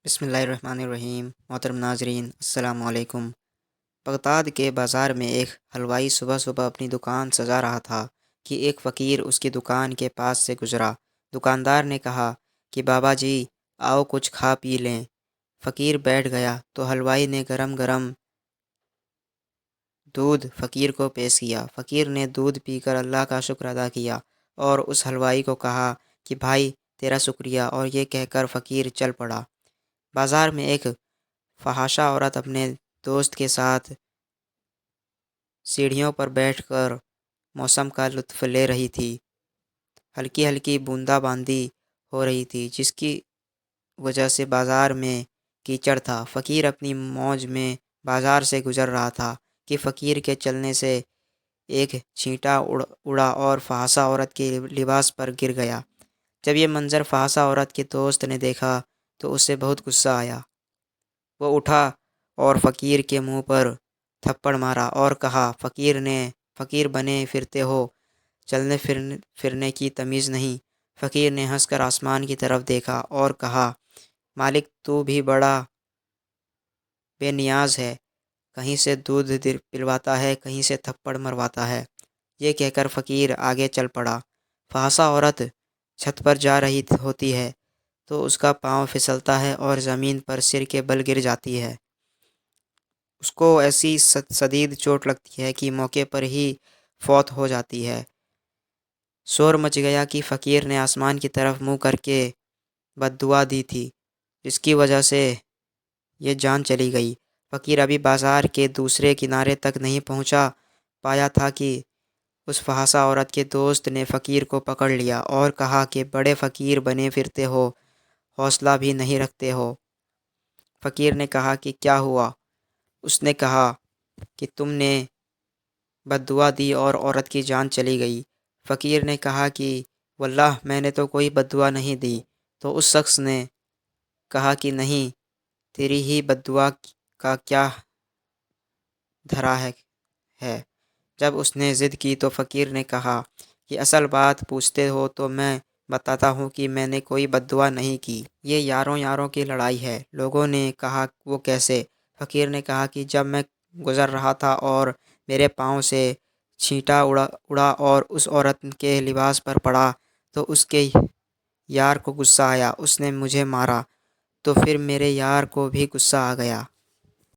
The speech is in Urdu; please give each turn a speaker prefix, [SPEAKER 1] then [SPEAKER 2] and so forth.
[SPEAKER 1] بسم اللہ الرحمن الرحیم۔ محترم ناظرین السلام علیکم۔ بغداد کے بازار میں ایک حلوائی صبح صبح اپنی دکان سجا رہا تھا کہ ایک فقیر اس کی دکان کے پاس سے گزرا۔ دکاندار نے کہا کہ بابا جی آؤ کچھ کھا پی لیں۔ فقیر بیٹھ گیا تو حلوائی نے گرم گرم دودھ فقیر کو پیش کیا۔ فقیر نے دودھ پی کر اللہ کا شکر ادا کیا اور اس حلوائی کو کہا کہ بھائی تیرا شکریہ، اور یہ کہہ کر فقیر چل پڑا۔ بازار میں ایک فحاشہ عورت اپنے دوست کے ساتھ سیڑھیوں پر بیٹھ کر موسم کا لطف لے رہی تھی۔ ہلکی ہلکی بوندا باندی ہو رہی تھی جس کی وجہ سے بازار میں کیچڑ تھا۔ فقیر اپنی موج میں بازار سے گزر رہا تھا کہ فقیر کے چلنے سے ایک چھینٹا اڑا اور فحاشہ عورت کے لباس پر گر گیا۔ جب یہ منظر فحاشہ عورت کے دوست نے دیکھا تو اسے بہت غصہ آیا۔ وہ اٹھا اور فقیر کے منہ پر تھپڑ مارا اور کہا، فقیر بنے پھرتے ہو، چلنے پھرنے کی تمیز نہیں۔ فقیر نے ہنس کر آسمان کی طرف دیکھا اور کہا، مالک تو بھی بڑا بے نیاز ہے، کہیں سے دودھ پلواتا ہے، کہیں سے تھپڑ مرواتا ہے۔ یہ کہہ کر فقیر آگے چل پڑا۔ فحاشہ عورت چھت پر جا رہی ہوتی ہے تو اس کا پاؤں پھسلتا ہے اور زمین پر سر کے بل گر جاتی ہے۔ اس کو ایسی شدید چوٹ لگتی ہے کہ موقع پر ہی فوت ہو جاتی ہے۔ شور مچ گیا کہ فقیر نے آسمان کی طرف منہ کر کے بد دعا دی تھی، جس کی وجہ سے یہ جان چلی گئی۔ فقیر ابھی بازار کے دوسرے کنارے تک نہیں پہنچا پایا تھا کہ اس فحاشہ عورت کے دوست نے فقیر کو پکڑ لیا اور کہا کہ بڑے فقیر بنے پھرتے ہو، حوصلہ بھی نہیں رکھتے ہو۔ فقیر نے کہا کہ کیا ہوا؟ اس نے کہا کہ تم نے بد دعا دی اور عورت کی جان چلی گئی۔ فقیر نے کہا کہ واللہ میں نے تو کوئی بد دعا نہیں دی۔ تو اس شخص نے کہا کہ نہیں، تیری ہی بد دعا کا کیا دھرا ہے۔ جب اس نے ضد کی تو فقیر نے کہا کہ اصل بات پوچھتے ہو تو میں بتاتا ہوں کہ میں نے کوئی بد دعا نہیں کی۔ یہ یاروں کی لڑائی ہے۔ لوگوں نے کہا وہ کیسے؟ فقیر نے کہا کہ جب میں گزر رہا تھا اور میرے پاؤں سے چھینٹا اڑا اور اس عورت کے لباس پر پڑا تو اس کے یار کو غصہ آیا، اس نے مجھے مارا، تو پھر میرے یار کو بھی غصہ آ گیا۔